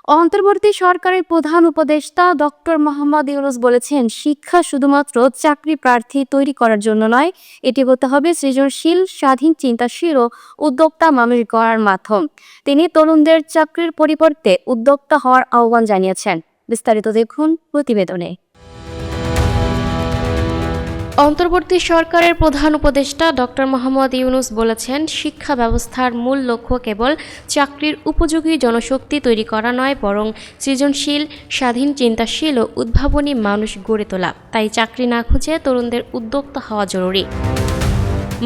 অন্তর্বর্তী সরকারের প্রধান উপদেষ্টা ডক্টর মোহাম্মদ ইউনূস বলেছেন, শিক্ষা শুধুমাত্র চাকরি প্রার্থী তৈরি করার জন্য নয়, এটি হতে হবে সৃজনশীল, স্বাধীন চিন্তাশীল ও উদ্যোক্তা মানুষ গড়ার মাধ্যম। তিনি তরুণদের চাকরির পরিবর্তে উদ্যোক্তা হওয়ার আহ্বান জানিয়েছেন। বিস্তারিত দেখুন প্রতিবেদনে। অন্তর্বর্তী সরকারের প্রধান উপদেষ্টা ডক্টর মোহাম্মদ ইউনূস বলেছেন, শিক্ষা ব্যবস্থার মূল লক্ষ্য কেবল চাকরির উপযোগী জনশক্তি তৈরি করা নয়, বরং সৃজনশীল, স্বাধীন চিন্তাশীল ও উদ্ভাবনী মানুষ গড়ে তোলা। তাই চাকরি না খুঁজে তরুণদের উদ্যোক্তা হওয়া জরুরি।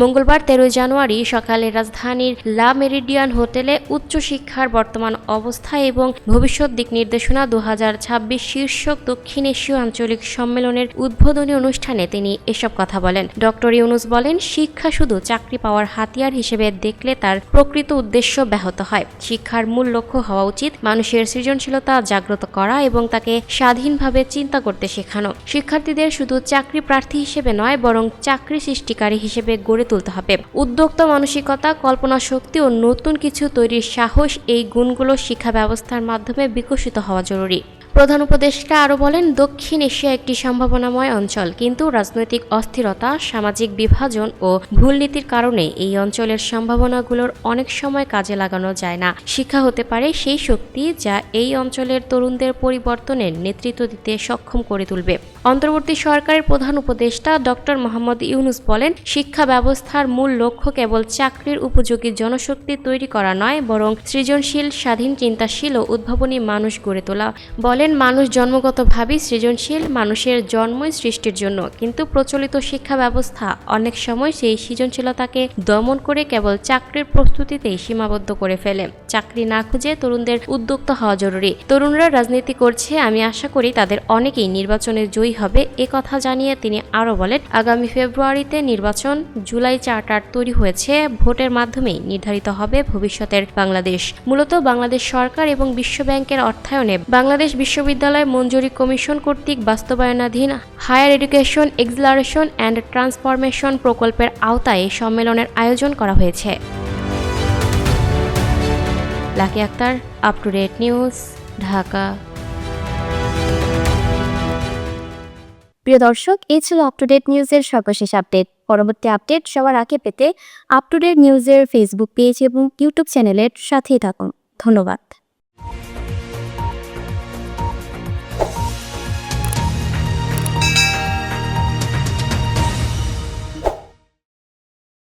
মঙ্গলবার 13 জানুয়ারি সকালে রাজধানীর লা মেরিডিয়ান হোটেলে উচ্চশিক্ষার বর্তমান অবস্থা এবং ভবিষ্যৎ দিক নির্দেশনা 2026 শীর্ষক দক্ষিণ এশীয় আঞ্চলিক সম্মেলনের উদ্বোধনী অনুষ্ঠানে তিনি এসব কথা বলেন। ডক্টর ইউনূস বলেন, শিক্ষা শুধু চাকরি পাওয়ার হাতিয়ার হিসেবে দেখলে তার প্রকৃত উদ্দেশ্য ব্যাহত হয়। শিক্ষার মূল লক্ষ্য হওয়া উচিত মানুষের সৃজনশীলতা জাগ্রত করা এবং তাকে স্বাধীনভাবে চিন্তা করতে শেখানো। শিক্ষার্থীদের শুধু চাকরি প্রার্থী হিসেবে নয়, বরং চাকরি সৃষ্টিকারী হিসেবে গড়ে তুলতে হবে। উদ্যোক্তা মানসিকতা, কল্পনা শক্তি ও নতুন কিছু তৈরির সাহস, এই গুণগুলো শিক্ষা ব্যবস্থার মাধ্যমে বিকশিত হওয়া জরুরি। প্রধান উপদেষ্টা আরও বলেন, দক্ষিণ এশিয়া একটি সম্ভাবনাময় অঞ্চল, কিন্তু রাজনৈতিক অস্থিরতা, সামাজিক বিভাজন ও ভুল নীতির কারণে এই অঞ্চলের সম্ভাবনাগুলোর অনেক সময় কাজে লাগানো যায় না। শিক্ষা হতে পারে সেই শক্তি যা এই অঞ্চলের তরুণদের পরিবর্তনের নেতৃত্ব দিতে সক্ষম করে তুলবে। অন্তর্বর্তী সরকারের প্রধান উপদেষ্টা ডক্টর মোহাম্মদ ইউনূস বলেন, শিক্ষা ব্যবস্থার মূল লক্ষ্য কেবল চাকরির উপযোগী জনশক্তি তৈরি করা নয়, বরং সৃজনশীল, স্বাধীন চিন্তাশীল ও উদ্ভাবনী মানুষ গড়ে তোলা। বলেন, মানুষ জন্মগতভাবেই সৃজনশীল, মানুষের জন্মই সৃষ্টির জন্য, কিন্তু প্রচলিত শিক্ষা ব্যবস্থা অনেক সময় সেই সৃজনশীলতাকে দমন করে কেবল চাকরির প্রস্তুতিতেই সীমাবদ্ধ করে ফেলে। চাকরি না খুঁজে তরুণদের উদ্যোক্তা হওয়া জরুরি। তরুণরা রাজনীতি করছে, আমি আশা করি তাদের অনেকেই নির্বাচনে জয়ী হবে, এ কথা জানিয়ে তিনি আরও বলেন, আগামী ফেব্রুয়ারিতে নির্বাচন, জুলাই চার্টার তৈরি হয়েছে, ভোটের মাধ্যমেই নির্ধারিত হবে ভবিষ্যতের বাংলাদেশ। মূলত বাংলাদেশ সরকার এবং বিশ্বব্যাংকের অর্থায়নে বাংলাদেশ বিশ্ববিদ্যালয় মঞ্জুরি কমিশন কর্তৃক বাস্তবায়নাধীন higher education acceleration and transformation প্রকল্পের আওতায় এই সম্মেলনের আয়োজন করা হয়েছে। Lucky Akter, up to date news, Dhaka. প্রিয় দর্শক, এই ছিল আপ টু ডেট নিউজের সর্বশেষ আপডেট। পরবর্তী আপডেট সবার আগে পেতে আপ টু ডেট নিউজের ফেসবুক পেজ এবং ইউটিউব চ্যানেলের সাথেই থাকুন। ধন্যবাদ।